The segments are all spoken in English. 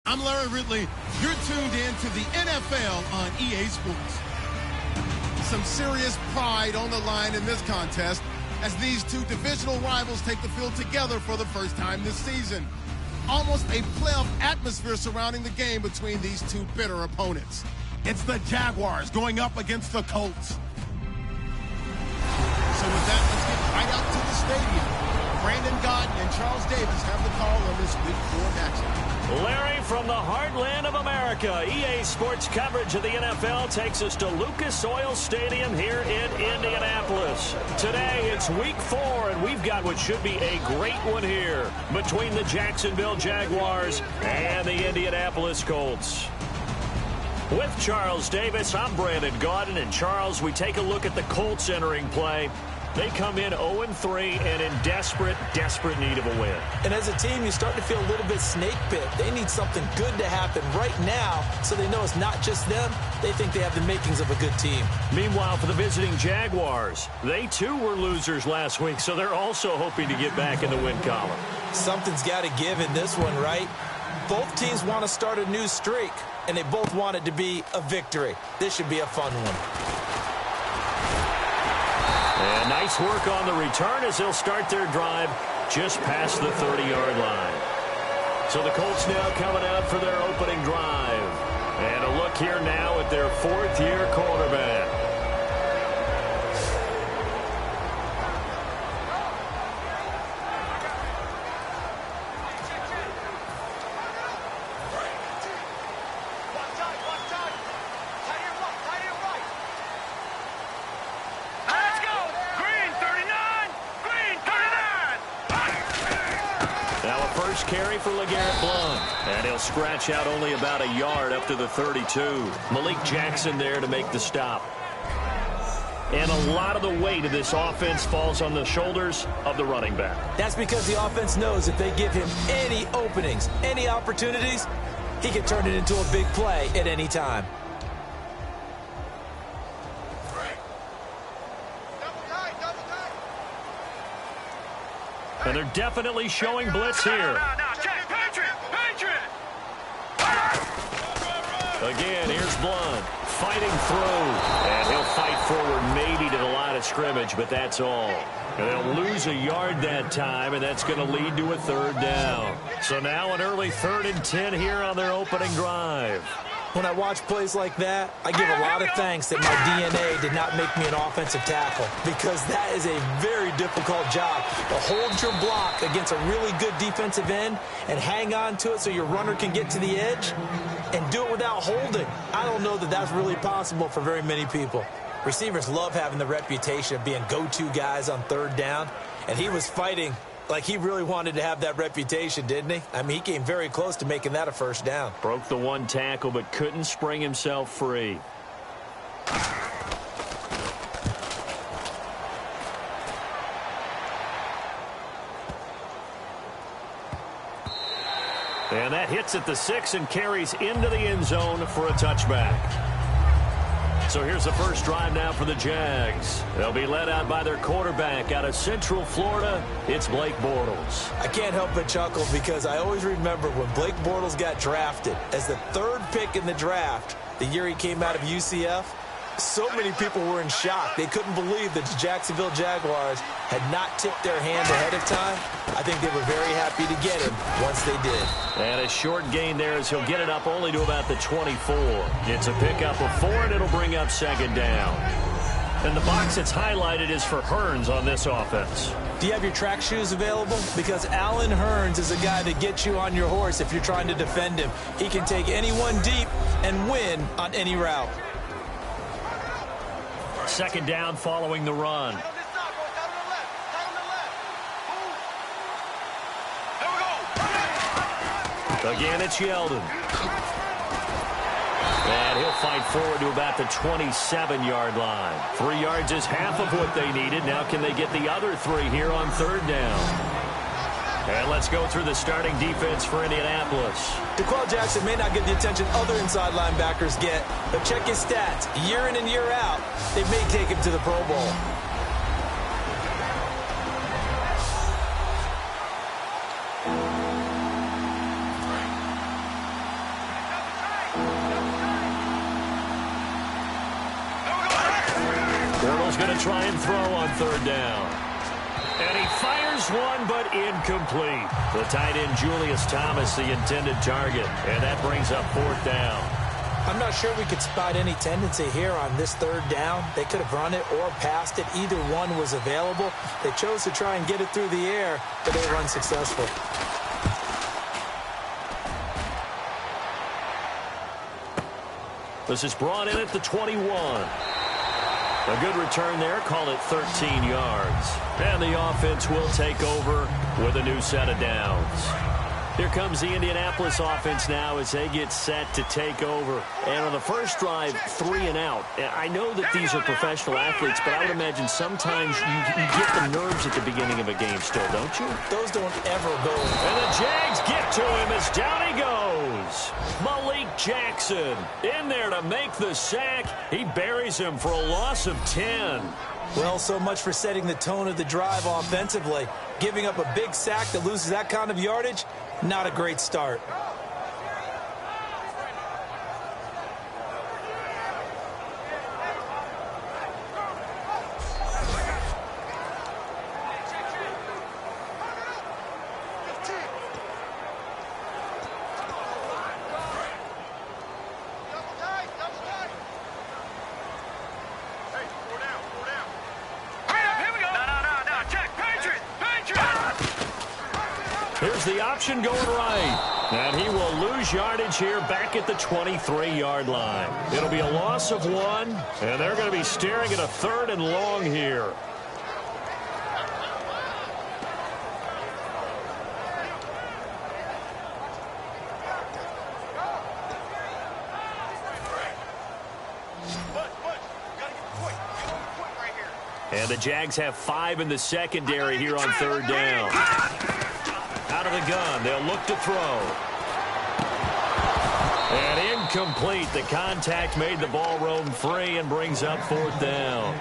I'm Larry Ridley. You're tuned in to the NFL on EA Sports. Some serious pride on the line in this contest as these two divisional rivals take the field together for the first time this season. Almost a playoff atmosphere surrounding the game between these two bitter opponents. It's the Jaguars going up against the Colts. So with that, let's get right out to the stadium. Brandon Gaudin and Charles Davis have the call on this Week 4 matchup. Larry, from the heartland of America, EA Sports coverage of the NFL takes us to Lucas Oil Stadium here in Indianapolis. Today, it's Week 4, and we've got what should be a great one here between the Jacksonville Jaguars and the Indianapolis Colts. With Charles Davis, I'm Brandon Gaudin, and Charles, we take a look at the Colts entering play. They come in 0-3 and in desperate need of a win. And as a team, you start to feel a little bit snake bit. They need something good to happen right now so they know it's not just them. They think they have the makings of a good team. Meanwhile, for the visiting Jaguars, they too were losers last week, so they're also hoping to get back in the win column. Something's got to give in this one, right? Both teams want to start a new streak, and they both want it to be a victory. This should be a fun one. And nice work on the return as they'll start their drive just past the 30-yard line. So the Colts now coming out for their opening drive. And a look here now at their fourth-year quarterback. Carry for LeGarrette Blount. And he'll scratch out only about a yard up to the 32. Malik Jackson there to make the stop. And a lot of the weight of this offense falls on the shoulders of the running back. That's because the offense knows if they give him any openings, any opportunities, he can turn it into a big play at any time. And they're definitely showing blitz here. Again, here's Blount fighting through. And he'll fight forward maybe to the line of scrimmage, but that's all. And they'll lose a yard that time, and that's going to lead to a third down. So now an early 3rd and 10 here on their opening drive. When I watch plays like that, I give a lot of thanks that my DNA did not make me an offensive tackle, because that is a very difficult job to hold your block against a really good defensive end and hang on to it so your runner can get to the edge and do it without holding. I don't know that that's really possible for very many people. Receivers love having the reputation of being go-to guys on 3rd down, and he was fighting like he really wanted to have that reputation, didn't he? I mean, he came very close to making that a first down. Broke the one tackle, but couldn't spring himself free. And that hits at the 6 and carries into the end zone for a touchback. So here's the first drive now for the Jags. They'll be led out by their quarterback out of Central Florida. It's Blake Bortles. I can't help but chuckle because I always remember when Blake Bortles got drafted as the 3rd pick in the draft, the year he came out of UCF. So many people were in shock. They couldn't believe that the Jacksonville Jaguars had not tipped their hand ahead of time. I think they were very happy to get him once they did. And a short gain there as he'll get it up only to about the 24. It's a pickup of 4, and it'll bring up 2nd down. And the box that's highlighted is for Hearns on this offense. Do you have your track shoes available? Because Allen Hearns is a guy that gets you on your horse if you're trying to defend him. He can take anyone deep and win on any route. 2nd down following the run. Again, it's Yeldon. And he'll fight forward to about the 27-yard line. 3 yards is half of what they needed. Now can they get the other 3 here on 3rd down? And let's go through the starting defense for Indianapolis. DeQuell Jackson may not get the attention other inside linebackers get, but check his stats. Year in and year out, they may take him to the Pro Bowl. Bortles going to try and throw on third down. And he fires one, but incomplete. The tight end, Julius Thomas, the intended target. And that brings up fourth down. I'm not sure we could spot any tendency here on this third down. They could have run it or passed it. Either one was available. They chose to try and get it through the air, but they were unsuccessful. This is brought in at the 21. A good return there. Call it 13 yards. And the offense will take over with a new set of downs. Here comes the Indianapolis offense now as they get set to take over. And on the first drive, 3 and out. I know that these are professional athletes, but I would imagine sometimes you get the nerves at the beginning of a game still, don't you? Those don't ever go. And the Jags get to him as down he goes. Malik Jackson in there to make the sack. He buries him for a loss of 10. Well, so much for setting the tone of the drive offensively. Giving up a big sack that loses that kind of yardage, not a great start. Here's the option going right. And he will lose yardage here back at the 23-yard line. It'll be a loss of 1, and they're going to be staring at a 3rd and long here. And the Jags have 5 in the secondary here on 3rd down. Out of the gun, they'll look to throw. And incomplete. The contact made the ball roam free and brings up 4th down.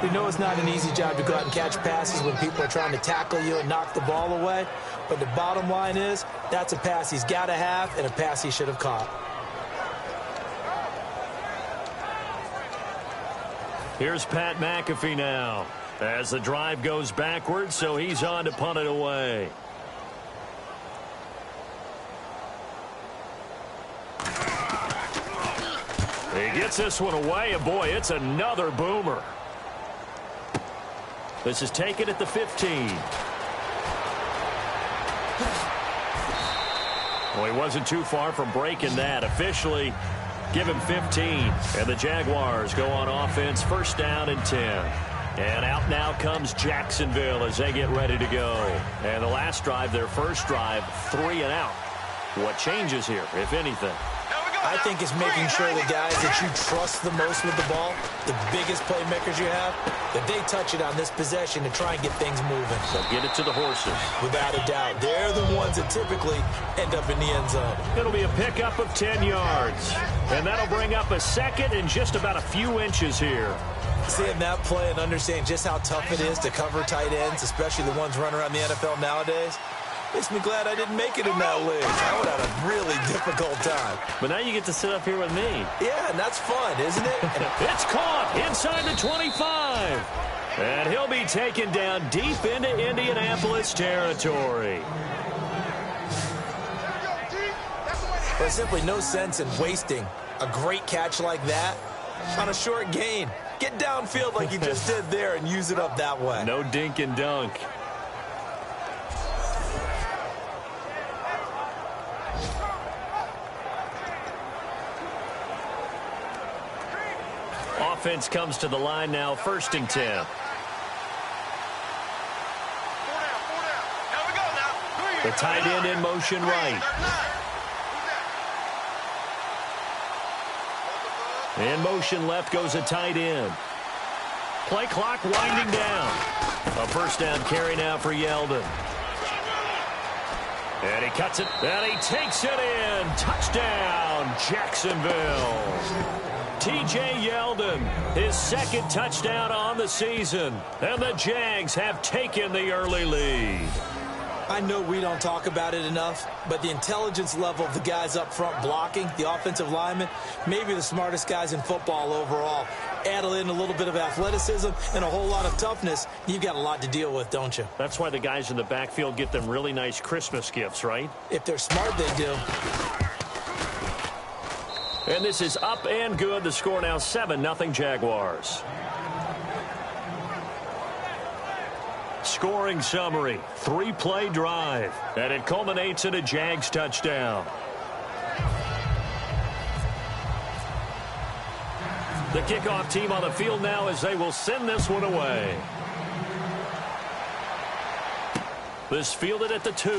We know it's not an easy job to go out and catch passes when people are trying to tackle you and knock the ball away. But the bottom line is, that's a pass he's got to have and a pass he should have caught. Here's Pat McAfee now as the drive goes backwards, so he's on to punt it away. He gets this one away, and boy, it's another boomer. This is taken at the 15. Well, he wasn't too far from breaking that. Officially, give him 15. And the Jaguars go on offense, 1st down and 10. And out now comes Jacksonville as they get ready to go. And the last drive, their first drive, 3 and out. What changes here, if anything? I think it's making sure the guys that you trust the most with the ball, the biggest playmakers you have, that they touch it on this possession to try and get things moving. So get it to the horses. Without a doubt. They're the ones that typically end up in the end zone. It'll be a pickup of 10 yards. And that'll bring up a 2nd and just about a few inches here. Seeing that play and understanding just how tough it is to cover tight ends, especially the ones running around the NFL nowadays, makes me glad I didn't make it in that league. I would have had a really difficult time. But now you get to sit up here with me. Yeah, and that's fun, isn't it? It's caught inside the 25. And he'll be taken down deep into Indianapolis territory. There's simply no sense in wasting a great catch like that on a short gain. Get downfield like you just did there and use it up that way. No dink and dunk. Offense comes to the line now, 1st and 10. The tight end in motion right. In motion left goes a tight end. Play clock winding down. A 1st down carry now for Yeldon. And he cuts it, and he takes it in. Touchdown, Jacksonville. T.J. Yeldon, his 2nd touchdown on the season. And the Jags have taken the early lead. I know we don't talk about it enough, but the intelligence level of the guys up front blocking, the offensive linemen, maybe the smartest guys in football overall, add settle in a little bit of athleticism and a whole lot of toughness, you've got a lot to deal with, don't you? That's why the guys in the backfield get them really nice Christmas gifts, right? If they're smart, they do. And this is up and good. The score now 7-0 Jaguars. Scoring summary, 3-play drive, and it culminates in a Jags touchdown. The kickoff team on the field now as they will send this one away. This fielded at the 2.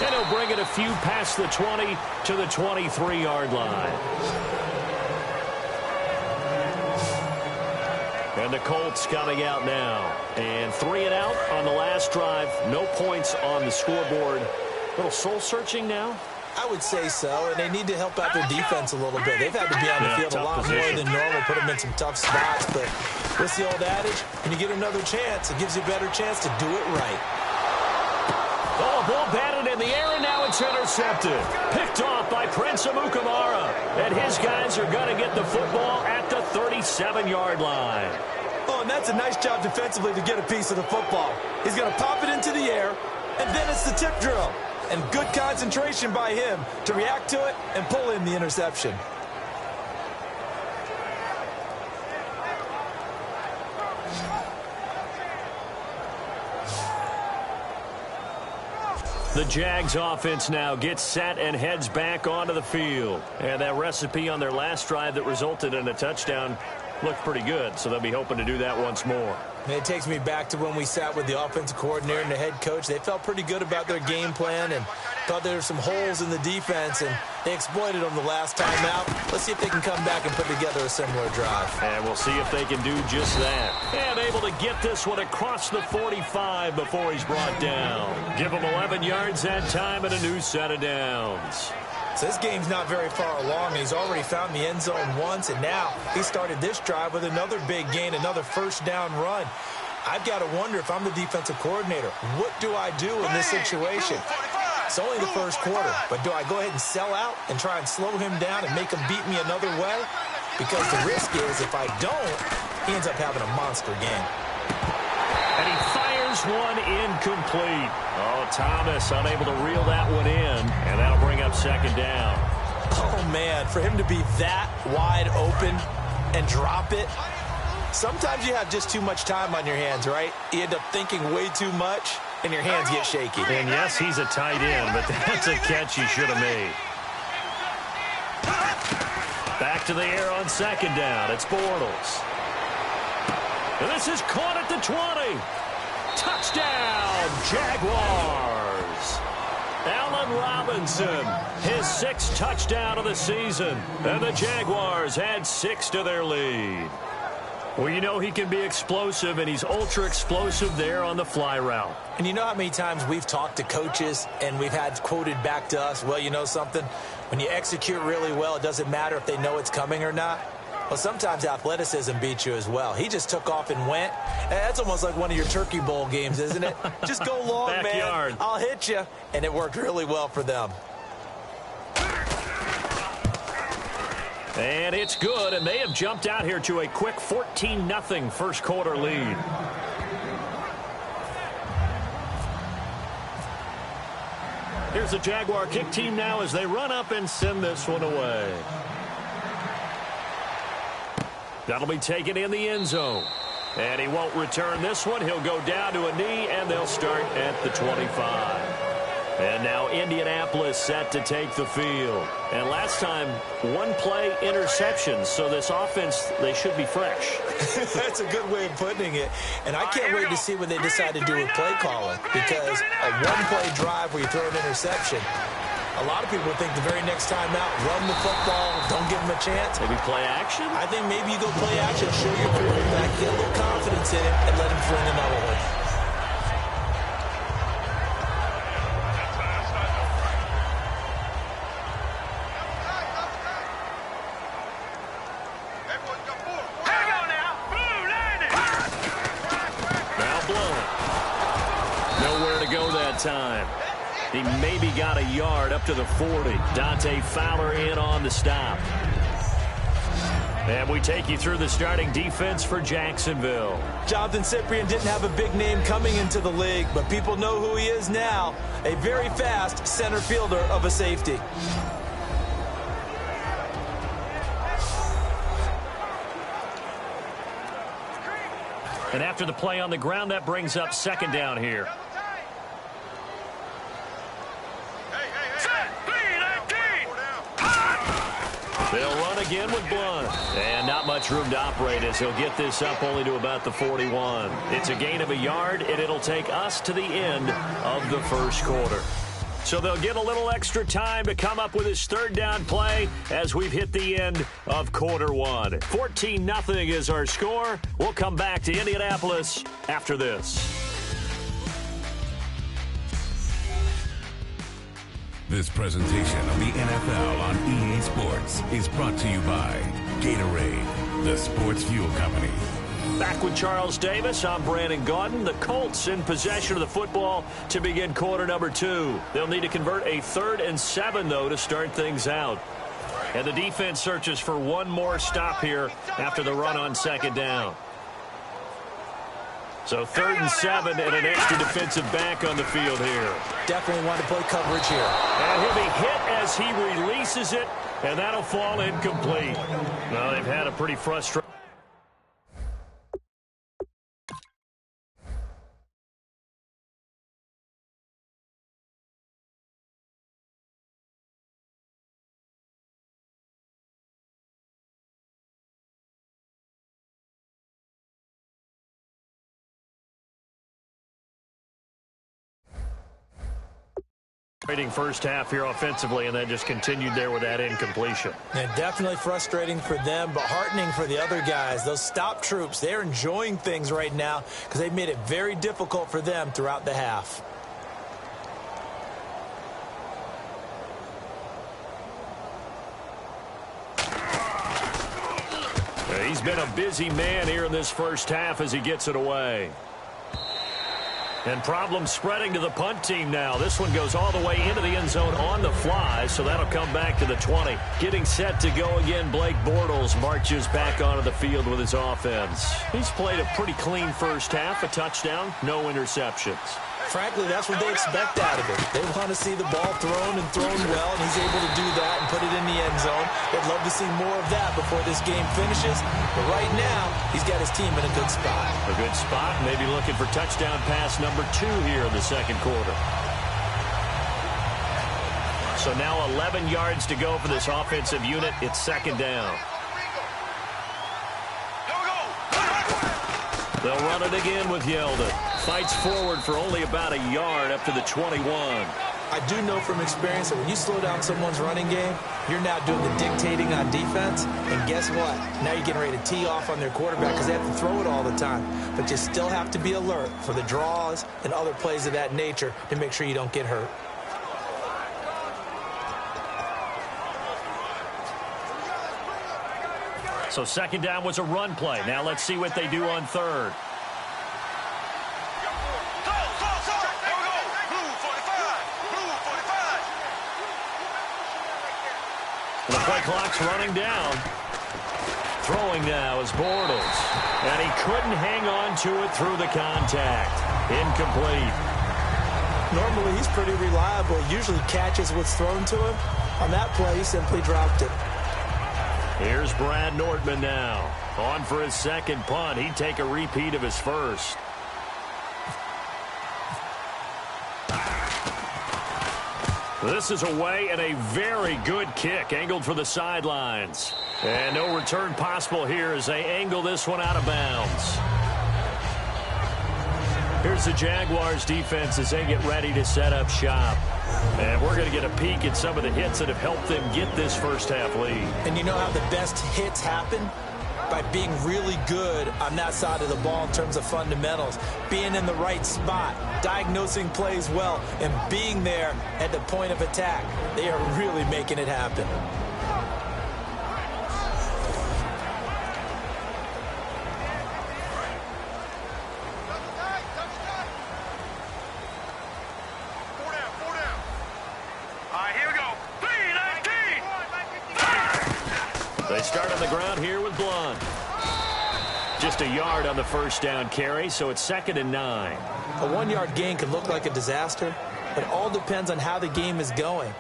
And he'll bring it a few past the 20 to the 23-yard line. And the Colts coming out now. And 3 and out on the last drive. No points on the scoreboard. A little soul-searching now? I would say so, and they need to help out their defense a little bit. They've had to be on the field a lot more than normal, put them in some tough spots. But what's the old adage? When you get another chance, it gives you a better chance to do it right. Oh, a ball batted in the air, and now it's intercepted. Picked off by Prince Amukamara. And his guys are going to get the football at the 37-yard line. Oh, and that's a nice job defensively to get a piece of the football. He's going to pop it into the air, and then it's the tip drill. And good concentration by him to react to it and pull in the interception. The Jags offense now gets set and heads back onto the field. And that recipe on their last drive that resulted in a touchdown looked pretty good, so they'll be hoping to do that once more. It takes me back to when we sat with the offensive coordinator and the head coach. They felt pretty good about their game plan and thought there were some holes in the defense, and they exploited them the last time out. Let's see if they can come back and put together a similar drive. And we'll see if they can do just that. And able to get this one across the 45 before he's brought down. Give him 11 yards that time and a new set of downs. So this game's not very far along, and he's already found the end zone once, and now he started this drive with another big gain, another first down run. I've got to wonder if I'm the defensive coordinator, what do I do in this situation? It's only the first quarter, but do I go ahead and sell out and try and slow him down and make him beat me another way? Because the risk is if I don't, he ends up having a monster game. And he fires one incomplete. Oh, Thomas unable to reel that one in, and that'll bring up second down. Oh, man, for him to be that wide open and drop it. Sometimes you have just too much time on your hands, right? You end up thinking way too much, and your hands get shaky. And yes, he's a tight end, but that's a catch he should have made. Back to the air on second down. It's Bortles. And this is caught at the 20. Touchdown, Jaguars. Allen Robinson, his 6th touchdown of the season. And the Jaguars add 6 to their lead. Well, you know he can be explosive, and he's ultra-explosive there on the fly route. And you know how many times we've talked to coaches and we've had quoted back to us, well, you know something? When you execute really well, it doesn't matter if they know it's coming or not. Well, sometimes athleticism beats you as well. He just took off and went. That's almost like one of your Turkey Bowl games, isn't it? Just go long, Backyard. man. I'll hit you. And it worked really well for them. And it's good, and they have jumped out here to a quick 14-0 first quarter lead. Here's the Jaguar kick team now as they run up and send this one away. That'll be taken in the end zone. And he won't return this one. He'll go down to a knee, and they'll start at the 25. And now Indianapolis set to take the field. And last time, 1-play interceptions. So this offense, they should be fresh. That's a good way of putting it. And I can't wait to see what they decide to do with play calling. Because a 1-play drive where you throw an interception, a lot of people would think the very next time out, run the football, don't give them a chance. Maybe play action? I think maybe you go play action, show your quarterback, get a little confidence in him, and let him fling another one. Time. He maybe got a yard up to the 40. Dante Fowler in on the stop. And we take you through the starting defense for Jacksonville. Jonathan Cyprien didn't have a big name coming into the league, but people know who he is now. A very fast center fielder of a safety. And after the play on the ground, that brings up second down here. They'll run again with Blunt. And not much room to operate as he'll get this up only to about the 41. It's a gain of a yard, and it'll take us to the end of the first quarter. So they'll get a little extra time to come up with his third down play as we've hit the end of quarter one. 14-0 is our score. We'll come back to Indianapolis after this. This presentation of the NFL on EA Sports is brought to you by Gatorade, the sports fuel company. Back with Charles Davis, I'm Brandon Gaudin. The Colts in possession of the football to begin quarter number 2. They'll need to convert a 3rd and 7, though, to start things out. And the defense searches for one more stop here after the run on second down. So 3rd and 7 and an extra defensive back on the field here. Definitely want to play coverage here. And he'll be hit as he releases it, and that'll fall incomplete. Well, they've had a pretty frustrating. First half here offensively, and then just continued there with that incompletion. And definitely frustrating for them, but heartening for the other guys. Those stop troops, they're enjoying things right now because they've made it very difficult for them throughout the half. He's been a busy man here in this first half as he gets it away. And problems spreading to the punt team now. This one goes all the way into the end zone on the fly, so that'll come back to the 20. Getting set to go again, Blake Bortles marches back onto the field with his offense. He's played a pretty clean first half, a touchdown, no interceptions. Frankly, that's what they expect out of it. They want to see the ball thrown and thrown well, and he's able to do that and put it in the end zone. They'd love to see more of that before this game finishes. But right now, he's got his team in a good spot. A good spot, maybe looking for touchdown pass number 2 here in the second quarter. So now 11 yards to go for this offensive unit. It's second down. They'll run it again with Yeldon. Fights forward for only about a yard up to the 21. I do know from experience that when you slow down someone's running game, you're now doing the dictating on defense. And guess what? Now you're getting ready to tee off on their quarterback because they have to throw it all the time. But you still have to be alert for the draws and other plays of that nature to make sure you don't get hurt. So second down was a run play. Now let's see what they do on third. The play clock's running down. Throwing now is Bortles. And he couldn't hang on to it through the contact. Incomplete. Normally he's pretty reliable. He usually catches what's thrown to him. On that play, he simply dropped it. Here's Brad Nordman now. On for his second punt. He'd take a repeat of his first. This is away and a very good kick angled for the sidelines. And no return possible here as they angle this one out of bounds. Here's the Jaguars defense as they get ready to set up shop. And we're going to get a peek at some of the hits that have helped them get this first half lead. And you know how the best hits happen? By being really good on that side of the ball in terms of fundamentals. Being in the right spot, diagnosing plays well, and being there at the point of attack. They are really making it happen. They start on the ground here with Just a yard on the first down carry, so it's 2nd and 9. A 1-yard gain could look like a disaster, but it all depends on how the game is going.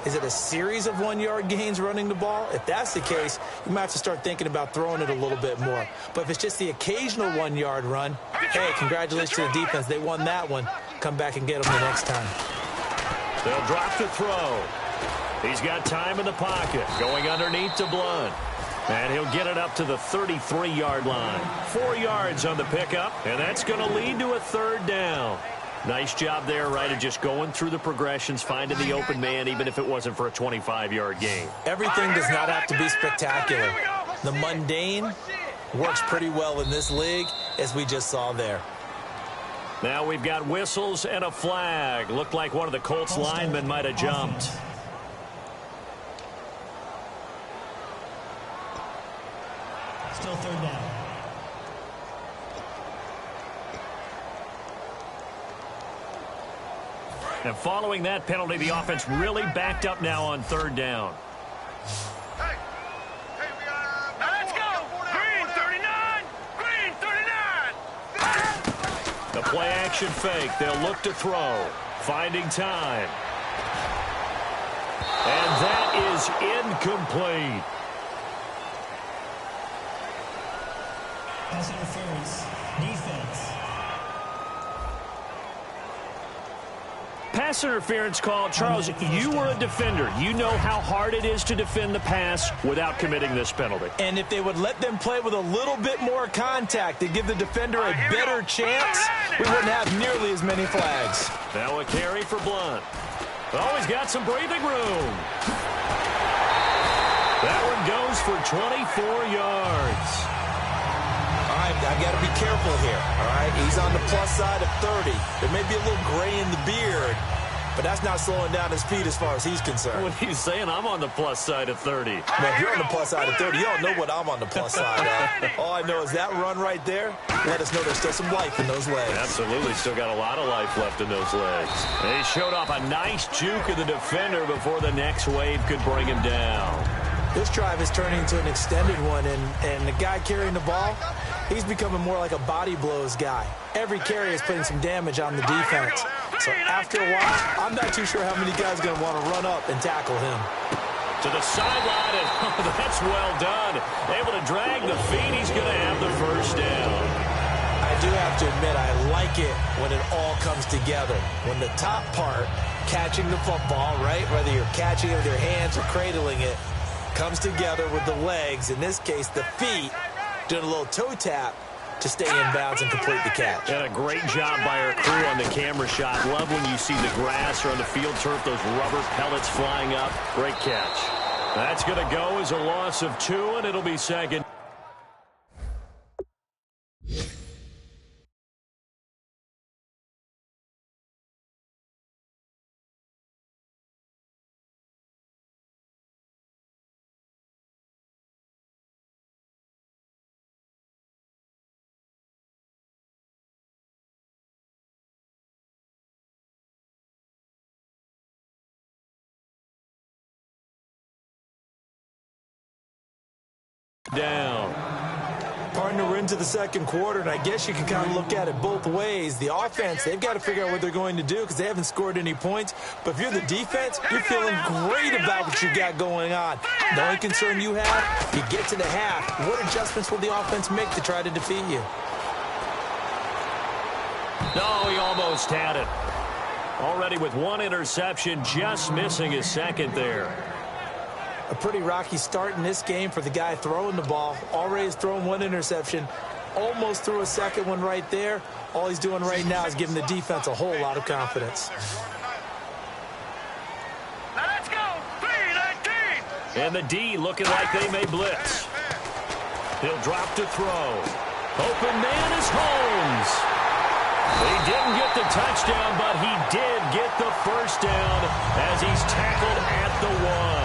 Is it a series of 1-yard gains running the ball? If that's the case, you might have to start thinking about throwing it a little bit more. But if it's just the occasional 1-yard run, hey, congratulations to the defense. They won that one. Come back and get them the next time. They'll drop to throw. He's got time in the pocket, going underneath to Blunt. And he'll get it up to the 33-yard line. 4 yards on the pickup, and that's going to lead to a 3rd down. Nice job there, right, of just going through the progressions, finding the open man, even if it wasn't for a 25-yard gain. Everything does not have to be spectacular. The mundane works pretty well in this league, as we just saw there. Now we've got whistles and a flag. Looked like one of the Colts linemen might have jumped. Still 3rd down. And following that penalty, the offense really backed up now on 3rd down. Let's go! Green 39! Green 39! The play action fake. They'll look to throw. Finding time. And that is incomplete. Pass interference. Defense. Pass interference call. Charles, you were a defender. You know how hard it is to defend the pass without committing this penalty. And if they would let them play with a little bit more contact to give the defender a better chance, we wouldn't have nearly as many flags. Now a carry for Blunt. Oh, he's got some breathing room. That one goes for 24 yards. All right, I got to be careful here, all right? He's on the plus side of 30. There may be a little gray in the beard, but that's not slowing down his speed as far as he's concerned. What he's saying, I'm on the plus side of 30. Well, if you're on the plus side of 30, you don't know what I'm on the plus side of. All I know is that run right there let us know there's still some life in those legs. Absolutely, still got a lot of life left in those legs. And he showed off a nice juke of the defender before the next wave could bring him down. This drive is turning into an extended one, and the guy carrying the ball, he's becoming more like a body blows guy. Every carry is putting some damage on the defense. So after a while, I'm not too sure how many guys are going to want to run up and tackle him. To the sideline, and oh, that's well done. Able to drag the feet. He's going to have the first down. I do have to admit, I like it when it all comes together. When the top part, catching the football, right, whether you're catching it with your hands or cradling it, comes together with the legs, in this case the feet, doing a little toe tap to stay in bounds and complete the catch. And a great job by our crew on the camera shot. Love when you see the grass or on the field turf, those rubber pellets flying up. Great catch. That's going to go as a loss of 2, and it'll be 2nd. Down. Partner, we're into the second quarter, and I guess you can kind of look at it both ways. The offense, they've got to figure out what they're going to do because they haven't scored any points. But if you're the defense, you're feeling great about what you got going on. The only concern you have, you get to the half. What adjustments will the offense make to try to defeat you? No, he almost had it. Already with 1 interception, just missing his 2nd there. A pretty rocky start in this game for the guy throwing the ball. Already has thrown 1 interception. Almost threw a 2nd one right there. All he's doing right now is giving the defense a whole lot of confidence. Let's go! 3-19! And the D looking like they may blitz. He'll drop to throw. Open man is Holmes. He didn't get the touchdown, but he did get the first down as he's tackled at the 1.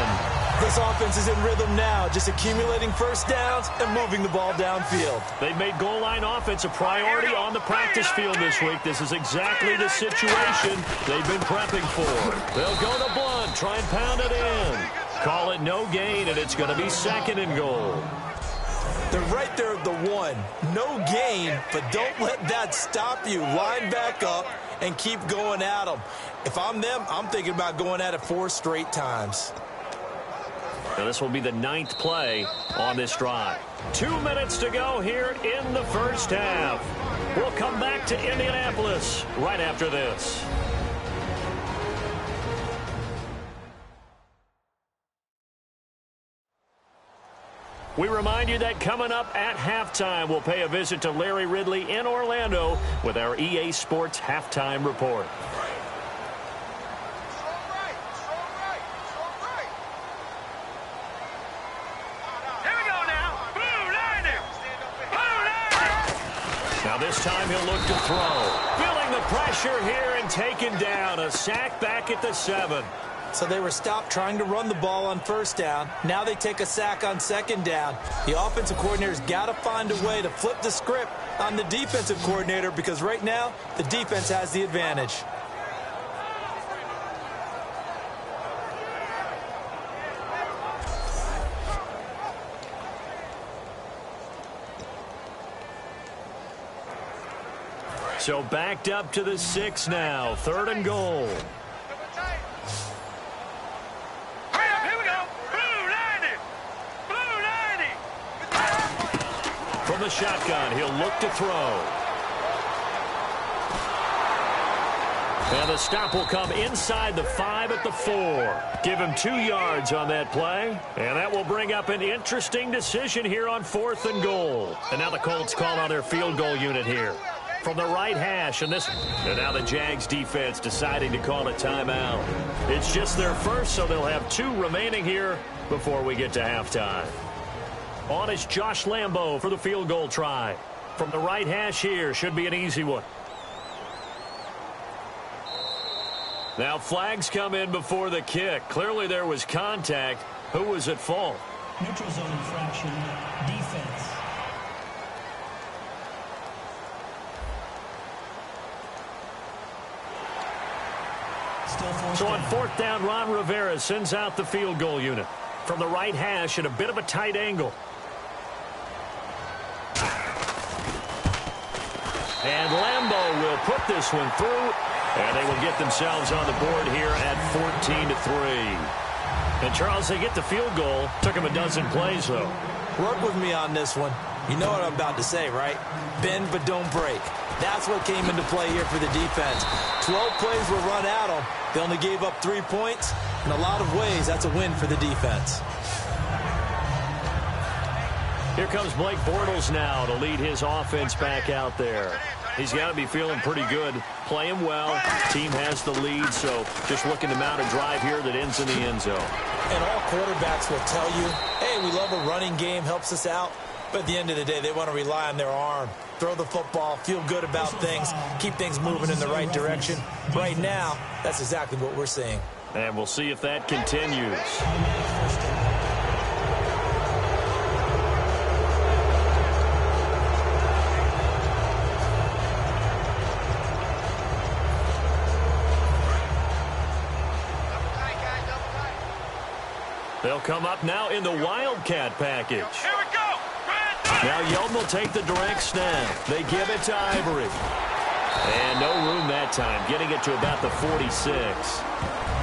This offense is in rhythm now, just accumulating first downs and moving the ball downfield. They've made goal line offense a priority on the practice field this week. This is exactly the situation they've been prepping for. They'll go to Blunt, try and pound it in. Call it no gain, and it's going to be 2nd and goal. They're right there at the 1. No gain, but don't let that stop you. Line back up and keep going at them. If I'm them, I'm thinking about going at it 4 straight times. Now this will be the 9th play on this drive. 2 minutes to go here in the first half. We'll come back to Indianapolis right after this. We remind you that coming up at halftime, we'll pay a visit to Larry Ridley in Orlando with our EA Sports Halftime Report. Now this time he'll look to throw. Feeling the pressure here and taken down. A sack back at the 7. So they were stopped trying to run the ball on first down. Now they take a sack on second down. The offensive coordinator's got to find a way to flip the script on the defensive coordinator because right now the defense has the advantage. So backed up to the 6 now. 3rd and goal. Here we go. Blue 90. Blue 90. From the shotgun, he'll look to throw. And the stop will come inside the 5 at the 4. Give him 2 yards on that play. And that will bring up an interesting decision here on 4th and goal. And now the Colts call on their field goal unit here. From the right hash, and now the Jags defense deciding to call a timeout. It's just their first, so they'll have 2 remaining here before we get to halftime. On is Josh Lambo for the field goal try. From the right hash here, should be an easy one. Now flags come in before the kick. Clearly there was contact. Who was at fault? Neutral zone infraction, defense. So on 4th down, Ron Rivera sends out the field goal unit. From the right hash at a bit of a tight angle. And Lambo will put this one through. And they will get themselves on the board here at 14-3. And Charles, they get the field goal. Took them a dozen plays, though. Work with me on this one. You know what I'm about to say, right? Bend but don't break. That's what came into play here for the defense. 12 plays were run at them. They only gave up 3 points. In a lot of ways, that's a win for the defense. Here comes Blake Bortles now to lead his offense back out there. He's got to be feeling pretty good, playing well. Team has the lead, so just looking to mount a drive here that ends in the end zone. And all quarterbacks will tell you, hey, we love a running game, helps us out. But at the end of the day, they want to rely on their arm. Throw the football, feel good about things, keep things moving in the right direction. Right now, that's exactly what we're seeing. And we'll see if that continues. They'll come up now in the Wildcat package. Here we go. Now Yeldon will take the direct snap. They give it to Ivory. And no room that time, getting it to about the 46.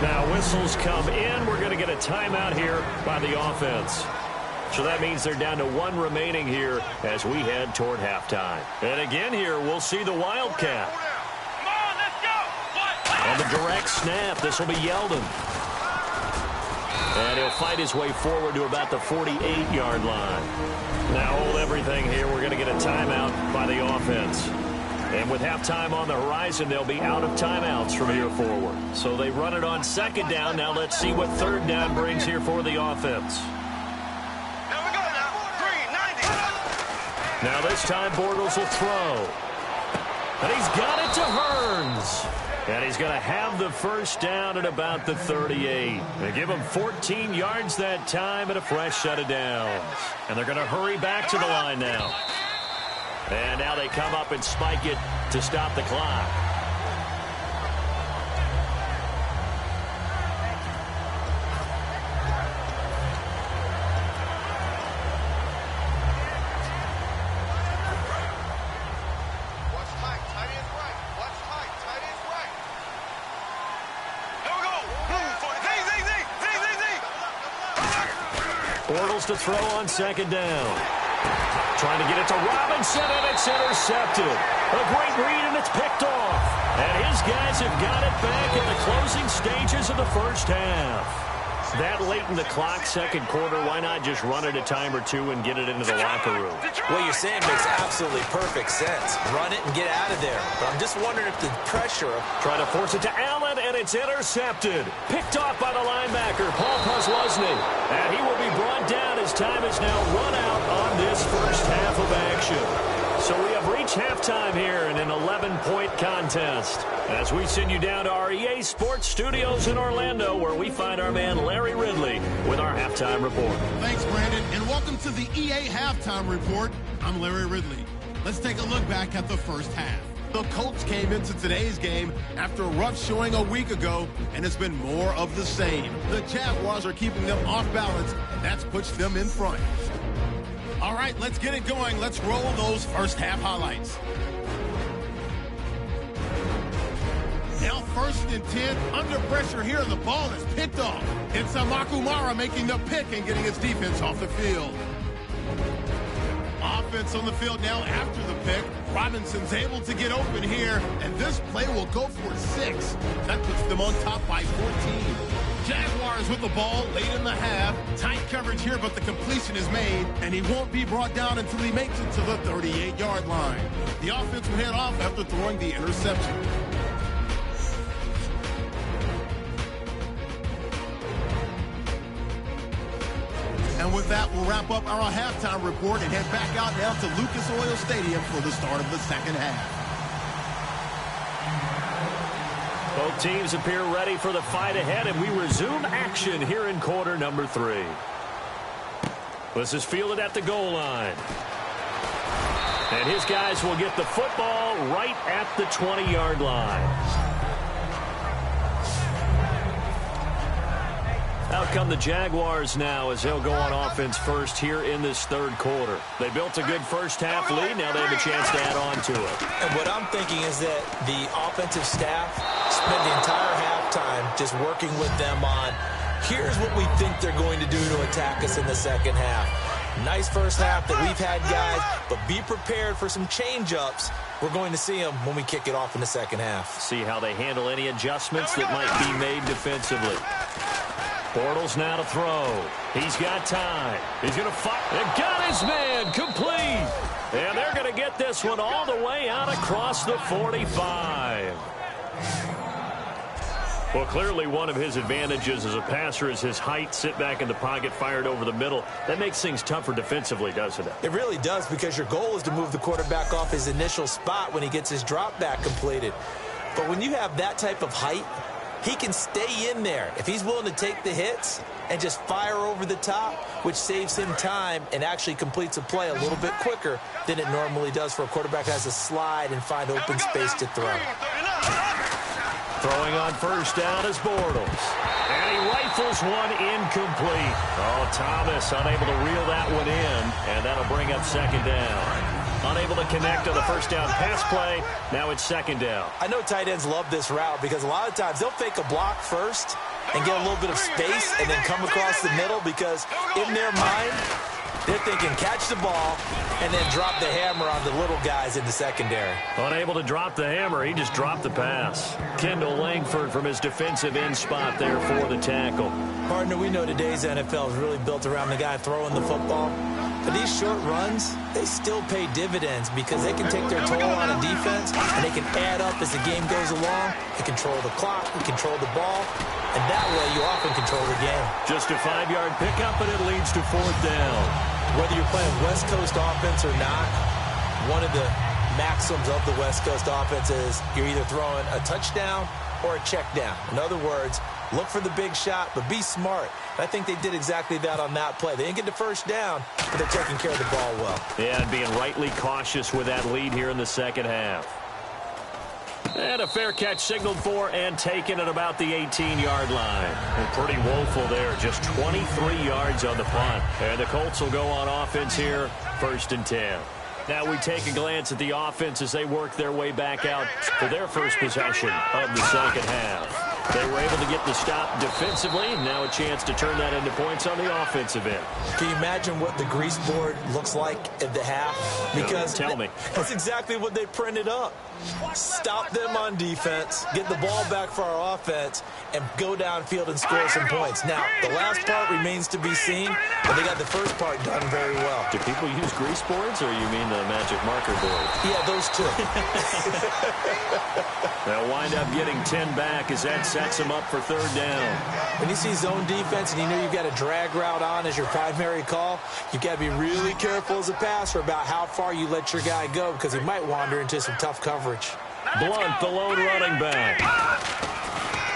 Now whistles come in. We're going to get a timeout here by the offense. So that means they're down to 1 remaining here as we head toward halftime. And again here, we'll see the Wildcat. Come on, let's go. On the direct snap, this will be Yeldon. And he'll fight his way forward to about the 48-yard line. Now hold everything here. We're going to get a timeout by the offense. And with halftime on the horizon, they'll be out of timeouts from here forward. So they run it on 2nd down. Now let's see what 3rd down brings here for the offense. There we go now. 390. Now this time Bortles will throw. And he's got it to Hearns. And he's going to have the first down at about the 38. They give him 14 yards that time and a fresh set of downs. And they're going to hurry back to the line now. And now they come up and spike it to stop the clock. Bortles to throw on second down. Trying to get it to Robinson, and it's intercepted. A great read, and it's picked off. And his guys have got it back in the closing stages of the first half. That late in the clock, second quarter, why not just run it a time or two and get it into the locker room? What you're saying makes absolutely perfect sense. Run it and get out of there. But I'm just wondering if the pressure... Trying to force it to Allen, and it's intercepted. Picked off by the linebacker, Paul Posluszny. And he will be brought down as time is now run out on this first half of action. So we have reached halftime here in an 11-point contest. As we send you down to our EA Sports Studios in Orlando, where we find our man Larry Ridley with our halftime report. Thanks, Brandon, and welcome to the EA Halftime Report. I'm Larry Ridley. Let's take a look back at the first half. The Colts came into today's game after a rough showing a week ago, and it's been more of the same. The Jaguars are keeping them off balance, and that's pushed them in front. All right, let's get it going. Let's roll those first half highlights. Now 1st and 10, under pressure here, the ball is picked off. It's Amakumara making the pick and getting his defense off the field. Offense on the field now after the pick. Robinson's able to get open here, and this play will go for 6. That puts them on top by 14. Jaguars with the ball late in the half. Tight coverage here, but the completion is made, and he won't be brought down until he makes it to the 38-yard line. The offense will head off after throwing the interception. And with that, we'll wrap up our halftime report and head back out now to Lucas Oil Stadium for the start of the second half. Both teams appear ready for the fight ahead, and we resume action here in quarter number 3. This is fielded at the goal line. And his guys will get the football right at the 20-yard line. Out come the Jaguars now as they'll go on offense first here in this third quarter. They built a good first half lead. Now they have a chance to add on to it. And what I'm thinking is that the offensive staff spend the entire halftime just working with them on, here's what we think they're going to do to attack us in the second half. Nice first half that we've had, guys, but be prepared for some change-ups. We're going to see them when we kick it off in the second half. See how they handle any adjustments that might be made defensively. Bortles now to throw. He's got time. He's going to fire. And got his man complete. And they're going to get this one all the way out across the 45. Well, clearly one of his advantages as a passer is his height. Sit back in the pocket, fired over the middle. That makes things tougher defensively, doesn't it? It really does, because your goal is to move the quarterback off his initial spot when he gets his drop back completed. But when you have that type of height, he can stay in there if he's willing to take the hits and just fire over the top, which saves him time and actually completes a play a little bit quicker than it normally does for a quarterback that has to slide and find open space to throw. Throwing on first down is Bortles. And he rifles one incomplete. Oh, Thomas unable to reel that one in, and that'll bring up second down. Unable to connect on the first down pass play. Now it's second down. I know tight ends love this route because a lot of times they'll fake a block first and get a little bit of space and then come across the middle, because in their mind, they're thinking catch the ball and then drop the hammer on the little guys in the secondary. Unable to drop the hammer, he just dropped the pass. Kendall Langford from his defensive end spot there for the tackle. Partner, we know today's NFL is really built around the guy throwing the football. But these short runs, they still pay dividends because they can take their toll on a defense and they can add up as the game goes along. They control the clock, they control the ball, and that way you often control the game. Just a 5-yard pickup, and it leads to fourth down. Whether you're playing West Coast offense or not, one of the maxims of the West Coast offense is you're either throwing a touchdown or a check down. In other words, look for the big shot, but be smart. I think they did exactly that on that play. They didn't get the first down, but they're taking care of the ball well. Yeah, and being rightly cautious with that lead here in the second half. And a fair catch signaled for and taken at about the 18-yard line. And pretty woeful there, just 23 yards on the punt. And the Colts will go on offense here, 1st and 10. Now we take a glance at the offense as they work their way back out for their first possession of the second half. They were able to get the stop defensively, and now a chance to turn that into points on the offensive end. Can you imagine what the grease board looks like at the half? Because tell me. That's exactly what they printed up. Stop them on defense, get the ball back for our offense, and go downfield and score some points. Now, the last part remains to be seen, but they got the first part done very well. Do people use grease boards, or you mean the magic marker board? Yeah, those two. They'll wind up getting 10 back as that sets them up for third down. When you see zone defense and you know you've got a drag route on as your primary call, you've got to be really careful as a passer about how far you let your guy go because he might wander into some tough coverage. Blunt, the lone running back.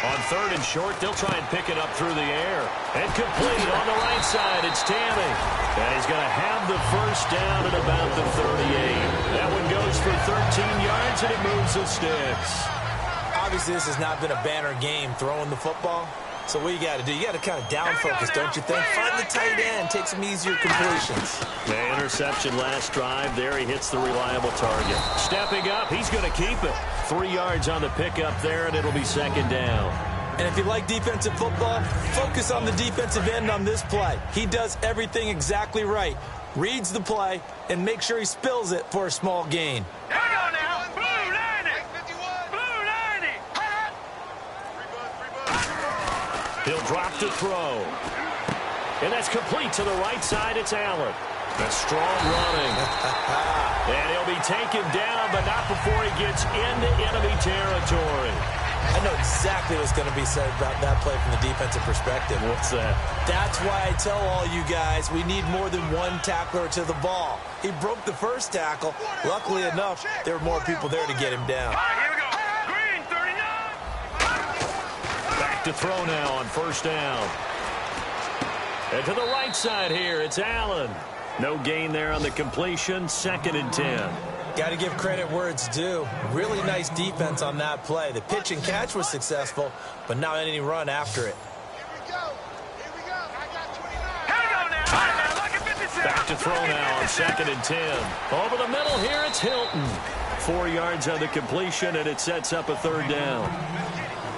On third and short, they'll try and pick it up through the air. And complete on the right side, it's Tammy. And he's going to have the first down at about the 38. That one goes for 13 yards, and it moves the sticks. Obviously, this has not been a banner game throwing the football. So what you got to do, you got to kind of down focus, don't you think? Find the tight end, take some easier completions. The interception last drive. There he hits the reliable target. Stepping up, he's going to keep it. 3 yards on the pickup there, and it'll be second down. And if you like defensive football, focus on the defensive end on this play. He does everything exactly right. Reads the play and make sure he spills it for a small gain. Hang on now. Blue 90. Blue 90. He'll drop to throw. And that's complete to the right side. It's Allen. A strong running. And he'll be taken down, but not before he gets into enemy territory. I know exactly what's going to be said about that play from the defensive perspective. What's that? That's why I tell all you guys we need more than one tackler to the ball. He broke the first tackle. Luckily enough, there were more people there to get him down. All right, here we go. Green 39. Back to throw now on first down. And to the right side here, it's Allen. No gain there on the completion. Second and 10. Got to give credit where it's due. Really nice defense on that play. The pitch and catch was successful, but not any run after it. Hang on now. All right, now look at 57. Back to throw now on second and 10. Over the middle here, it's Hilton. 4 yards on the completion, and it sets up a third down.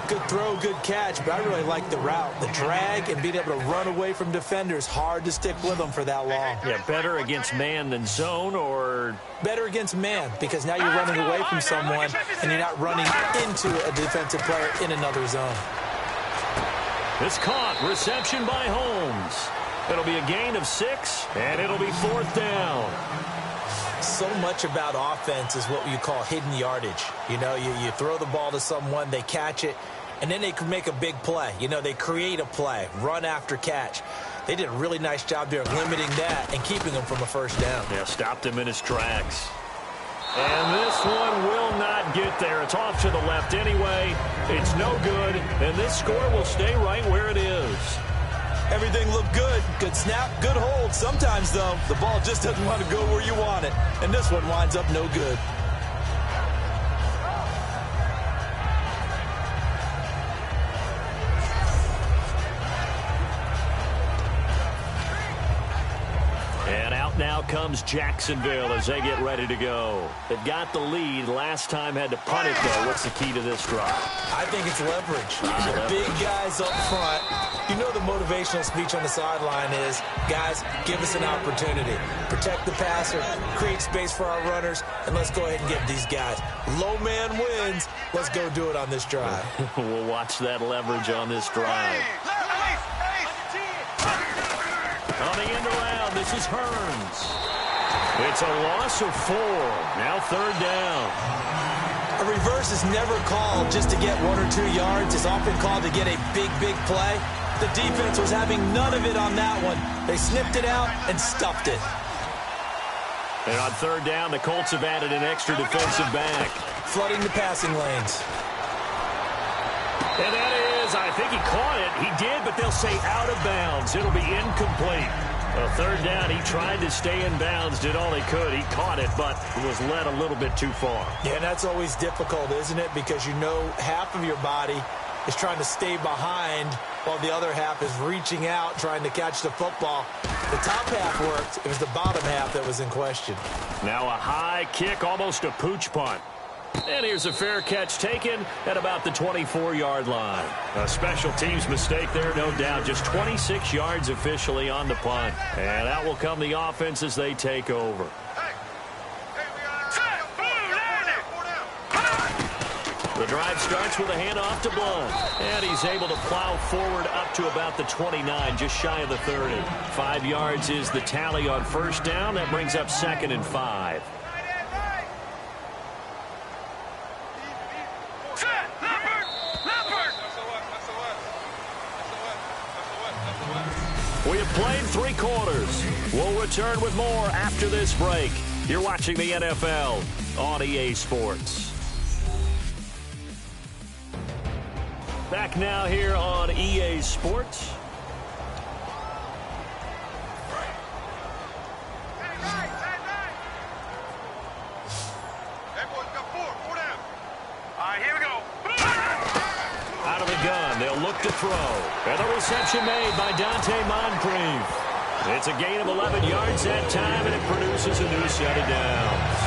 Good throw, good catch, but I really like the route. The drag and being able to run away from defenders, hard to stick with them for that long. Yeah, better against man than zone, or better against man, because now you're running away from someone and you're not running into a defensive player in another zone. It's caught. Reception by Holmes. It'll be a gain of 6, and it'll be fourth down. So much about offense is what you call hidden yardage. You know, you throw the ball to someone, they catch it, and then they can make a big play. You know, they create a play, run after catch. They did a really nice job there of limiting that and keeping him from a first down. Yeah, stopped him in his tracks. And this one will not get there. It's off to the left anyway. It's no good, and this score will stay right where it is. Everything looked good. Good snap, good hold. Sometimes, though, the ball just doesn't want to go where you want it. And this one winds up no good. And out now comes Jacksonville as they get ready to go. They've got the lead. Last time had to punt it, though. What's the key to this drive? I think it's leverage. Big guys up front. You know the motivational speech on the sideline is, guys, give us an opportunity. Protect the passer, create space for our runners, and let's go ahead and get these guys. Low man wins. Let's go do it on this drive. We'll watch that leverage on this drive. On the end around, this is Hearns. It's a loss of 4. Now third down. A reverse is never called just to get 1 or 2 yards. It's often called to get a big, big play. The defense was having none of it on that one. They snipped it out and stuffed it. And on third down, the Colts have added an extra defensive back. Flooding the passing lanes. And that is, I think he caught it. He did, but they'll say out of bounds. It'll be incomplete. Well, third down, he tried to stay in bounds, did all he could. He caught it, but was led a little bit too far. Yeah, and that's always difficult, isn't it? Because you know half of your body is trying to stay behind while the other half is reaching out, trying to catch the football. The top half worked. It was the bottom half that was in question. Now a high kick, almost a pooch punt. And here's a fair catch taken at about the 24-yard line. A special teams mistake there, no doubt. Just 26 yards officially on the punt. And out will come the offense as they take over. The drive starts with a handoff to Blunt. And he's able to plow forward up to about the 29, just shy of the 30. 5 yards is the tally on first down. That brings up 2nd and 5. We have played 3 quarters. We'll return with more after this break. You're watching the NFL on EA Sports. Back now here on EA Sports. Here we go. Out of the gun, they'll look to throw. And the reception made by Dante Moncrief. It's a gain of 11 yards that time, and it produces a new set of downs.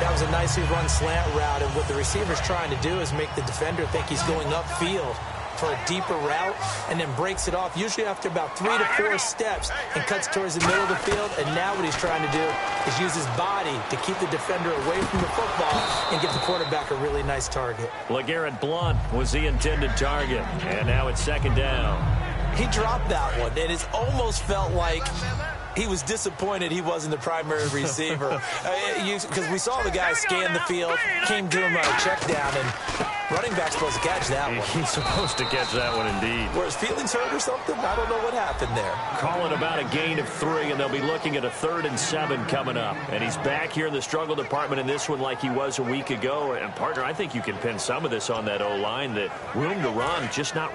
That was a nicely run slant route, and what the receiver's trying to do is make the defender think he's going upfield for a deeper route, and then breaks it off, usually after about 3 to 4 steps, and cuts towards the middle of the field. And now what he's trying to do is use his body to keep the defender away from the football and give the quarterback a really nice target. LeGarrette Blount was the intended target, and now it's 2nd down. He dropped that one, and it almost felt like he was disappointed he wasn't the primary receiver. Because we saw the guy scan the field, came to him on a check down, and running back's supposed to catch that one. He's supposed to catch that one indeed. Were his feelings hurt or something? I don't know what happened there. Calling about a gain of 3, and they'll be looking at a 3rd and 7 coming up. And he's back here in the struggle department in this one like he was a week ago. And, partner, I think you can pin some of this on that O-line, that room to run just not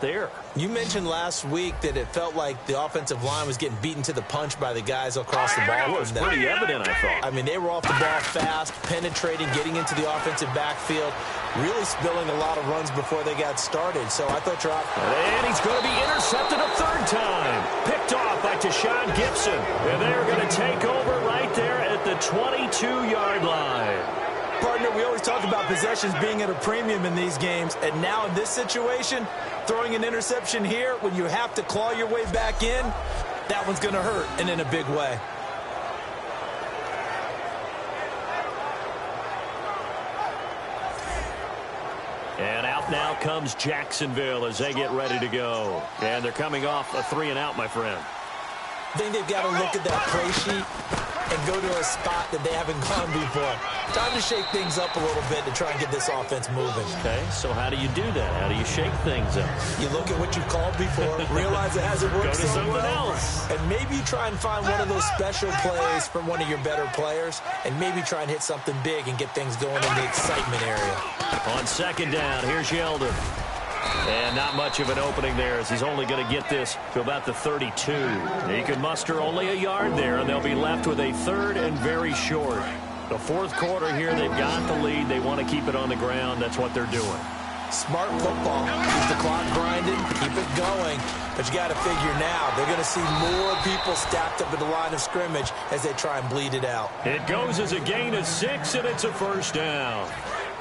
there. You mentioned last week that it felt like the offensive line was getting beaten to the punch by the guys across the ball. It was pretty evident, I thought. I mean, they were off the ball fast, penetrating, getting into the offensive backfield, really spilling a lot of runs before they got started. So I thought and he's going to be intercepted a 3rd time. Picked off by Tashawn Gibson. And they're going to take over right there at the 22-yard line. Partner, we always talk about possessions being at a premium in these games, and now in this situation, throwing an interception here when you have to claw your way back in, that one's going to hurt, and in a big way. And out now comes Jacksonville as they get ready to go. And they're coming off a 3-and-out, my friend. I think they've got to look at that play sheet and go to a spot that they haven't gone before. Time to shake things up a little bit to try and get this offense moving. Okay, so how do you do that? How do you shake things up? You look at what you've called before, realize it hasn't worked Go to so something well, else. and maybe you try and find one of those special plays from one of your better players, and maybe try and hit something big and get things going in the excitement area. On 2nd down, here's Yeldon. And not much of an opening there, as he's only going to get this to about the 32. He can muster only a yard there, and they'll be left with a 3rd and very short. The 4th quarter here, they've got the lead. They want to keep it on the ground. That's what they're doing. Smart football. Keep the clock grinding, keep it going. But you got to figure now, they're going to see more people stacked up at the line of scrimmage as they try and bleed it out. It goes as a gain of 6, and it's a 1st down.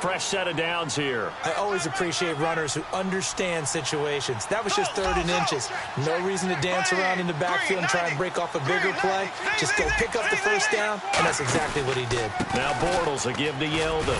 Fresh set of downs here. I always appreciate runners who understand situations. That was just 3rd and inches. No reason to dance around in the backfield and try and break off a bigger play. Just go pick up the 1st down, and that's exactly what he did. Now Bortles will give to Yeldon.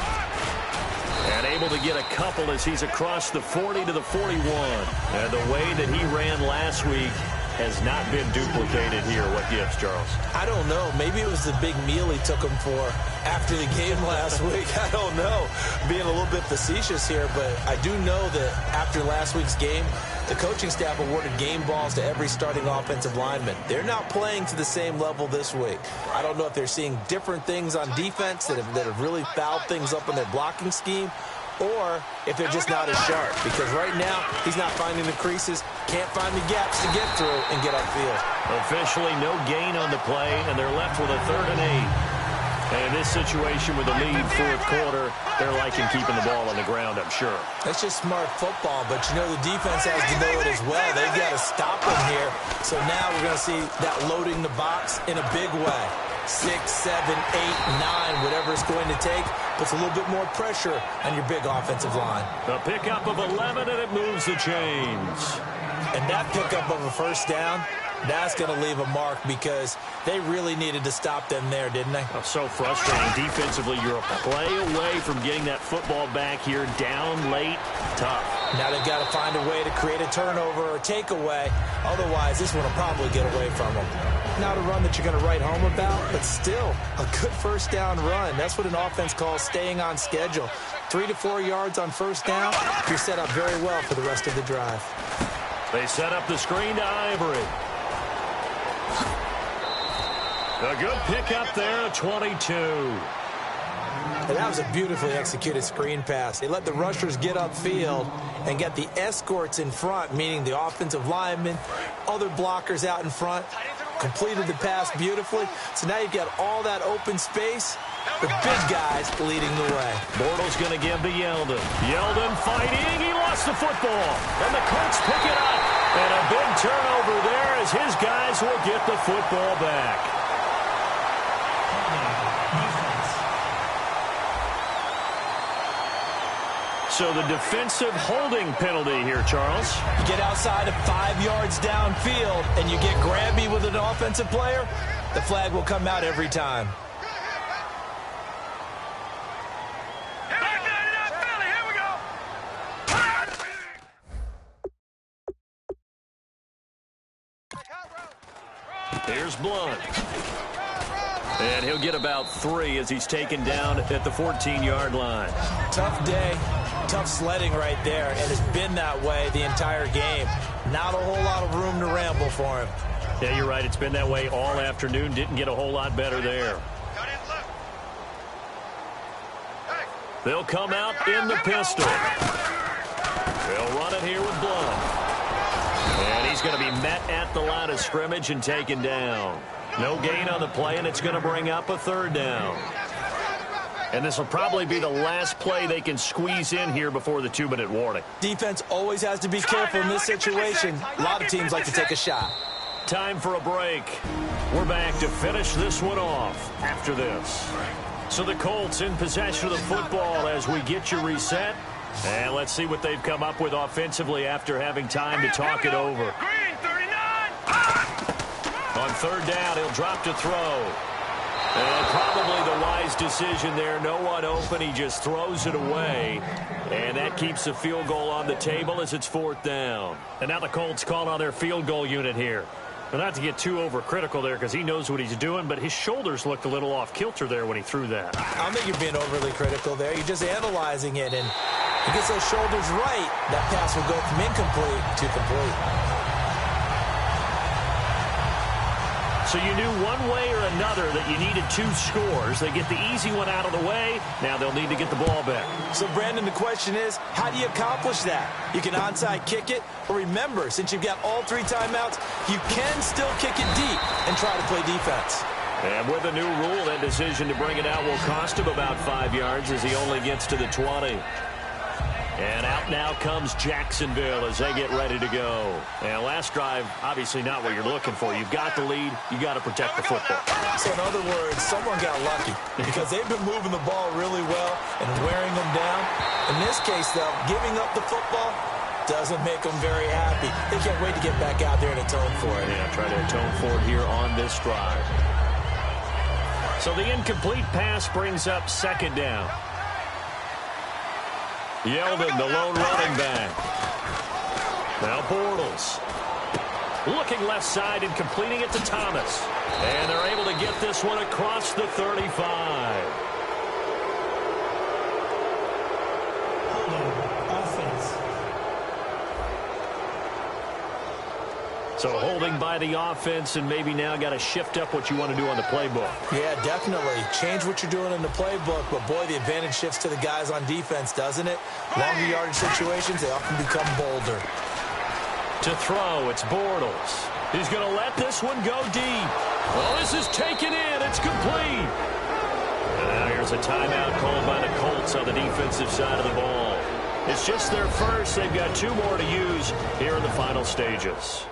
And able to get a couple as he's across the 40 to the 41. And the way that he ran last week has not been duplicated here. What gives, Charles? I don't know. Maybe it was the big meal he took him for after the game last week. I don't know. Being a little bit facetious here, but I do know that after last week's game, the coaching staff awarded game balls to every starting offensive lineman. They're not playing to the same level this week. I don't know if they're seeing different things on defense that have really fouled things up in their blocking scheme, or if they're just not as sharp. Because right now, he's not finding the creases, can't find the gaps to get through and get upfield. Officially no gain on the play, and they're left with a 3rd and 8. And in this situation with the lead 4th quarter, they're liking keeping the ball on the ground, I'm sure. That's just smart football, but you know the defense has to know it as well. They've got to stop them here. So now we're going to see that loading the box in a big way. 6, 7, 8, 9, whatever it's going to take, puts a little bit more pressure on your big offensive line. A pickup of 11, and it moves the chains. And that pickup of a first down, that's going to leave a mark because they really needed to stop them there, didn't they? Oh, so frustrating. Defensively, you're a play away from getting that football back here, down late, tough. Now they've got to find a way to create a turnover or takeaway. Otherwise, this one will probably get away from them. Not a run that you're going to write home about, but still a good first down run. That's what an offense calls staying on schedule. 3 to 4 yards on first down, you're set up very well for the rest of the drive. They set up the screen to Ivory. A good pickup there at 22. And that was a beautifully executed screen pass. They let the rushers get upfield and get the escorts in front, meaning the offensive linemen, other blockers out in front, completed the pass beautifully. So now you've got all that open space, the big guys leading the way. Bortles going to give to Yeldon. Yeldon fighting. He lost the football. And the Colts pick it up. And a big turnover there as his guys will get the football back. So the defensive holding penalty here, Charles. You get outside of 5 yards downfield and you get grabby with an offensive player, the flag will come out every time. Here's Blunt. And he'll get about 3 as he's taken down at the 14-yard line. Tough day, tough sledding right there, and it's been that way the entire game. Not a whole lot of room to ramble for him. Yeah, you're right. It's been that way all afternoon. Didn't get a whole lot better there. They'll come out in the pistol. They'll run it here with Blunt. And he's going to be met at the line of scrimmage and taken down. No gain on the play, and it's going to bring up a 3rd down. And this will probably be the last play they can squeeze in here before the 2-minute warning. Defense always has to be careful in this situation. A lot of teams like to take a shot. Time for a break. We're back to finish this one off after this. So the Colts in possession of the football as we get you reset. And let's see what they've come up with offensively after having time to talk it over. On 3rd down, he'll drop to throw. And probably the wise decision there. No one open. He just throws it away. And that keeps the field goal on the table as it's 4th down. And now the Colts call on their field goal unit here. But not to get too overcritical there because he knows what he's doing, but his shoulders looked a little off kilter there when he threw that. I don't think you're being overly critical there. You're just analyzing it. And he gets those shoulders right, that pass will go from incomplete to complete. So you knew one way or another that you needed 2 scores. They get the easy one out of the way. Now they'll need to get the ball back. So, Brandon, the question is, how do you accomplish that? You can onside kick it, or remember, since you've got all 3 timeouts, you can still kick it deep and try to play defense. And with a new rule, that decision to bring it out will cost him about 5 yards as he only gets to the 20. And out now comes Jacksonville as they get ready to go. And last drive, obviously not what you're looking for. You've got the lead. You got to protect the football. So in other words, someone got lucky because they've been moving the ball really well and wearing them down. In this case, though, giving up the football doesn't make them very happy. They can't wait to get back out there and atone for it. Yeah, try to atone for it here on this drive. So the incomplete pass brings up 2nd down. Yeldon, the lone running back. Now Bortles. Looking left side and completing it to Thomas. And they're able to get this one across the 35. So holding by the offense, and maybe now got to shift up what you want to do on the playbook. Yeah, definitely. Change what you're doing in the playbook, but boy, the advantage shifts to the guys on defense, doesn't it? Longer yardage situations, they often become bolder. To throw, it's Bortles. He's going to let this one go deep. Well, this is taken in. It's complete. And now here's a timeout called by the Colts on the defensive side of the ball. It's just their first. They've got 2 more to use here in the final stages.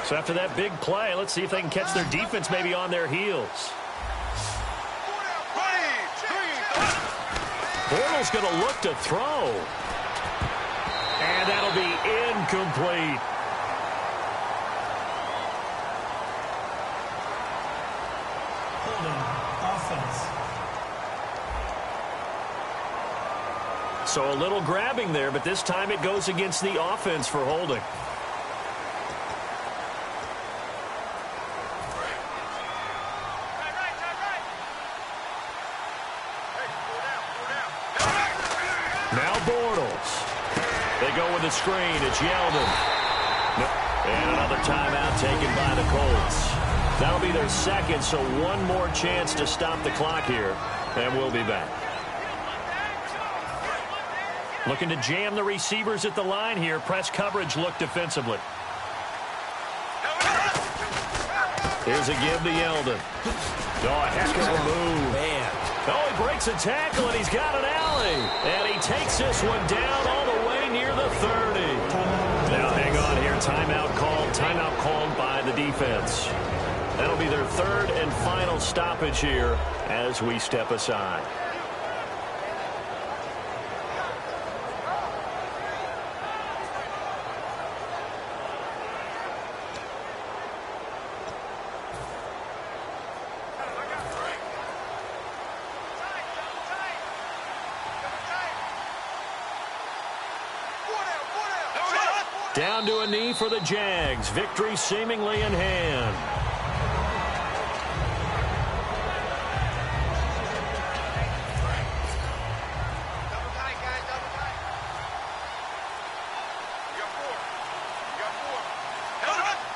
So after that big play, let's see if they can catch their defense maybe on their heels. Bortles going to look to throw. And that'll be incomplete. Holding offense. So a little grabbing there, but this time it goes against the offense for holding. Now Bortles. They go with the screen. It's Yeldon. And another timeout taken by the Colts. That'll be their second, so one more chance to stop the clock here. And we'll be back. Looking to jam the receivers at the line here. Press coverage look defensively. Here's a give to Yeldon. Oh, a heck of a move. Man. Oh, he breaks a tackle, and he's got an alley. And he takes this one down all the way near the 30. Now, hang on here. Timeout called by the defense. That'll be their third and final stoppage here as we step aside. Down to a knee for the Jags. Victory seemingly in hand.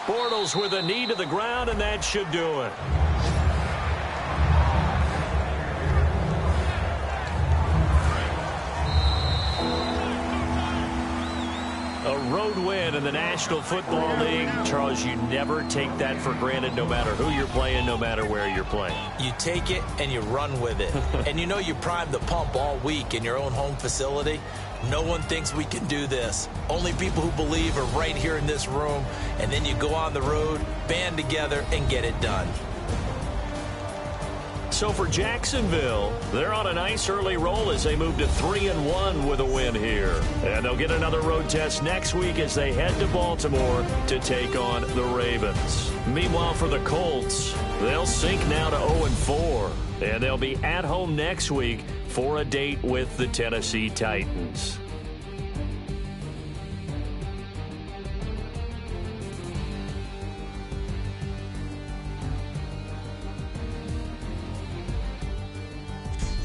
Bortles with a knee to the ground, and that should do it. A road win in the National Football League. Charles, you never take that for granted no matter who you're playing, no matter where you're playing. You take it and you run with it. And you know you primed the pump all week in your own home facility. No one thinks we can do this. Only people who believe are right here in this room. And then you go on the road, band together, and get it done. So for Jacksonville, they're on a nice early roll as they move to 3-1 with a win here. And they'll get another road test next week as they head to Baltimore to take on the Ravens. Meanwhile, for the Colts, they'll sink now to 0-4. And they'll be at home next week for a date with the Tennessee Titans.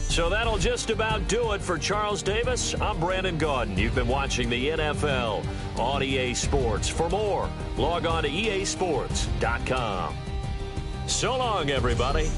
So that'll just about do it for Charles Davis. I'm Brandon Gaudin. You've been watching the NFL on EA Sports. For more, log on to easports.com. So long, everybody.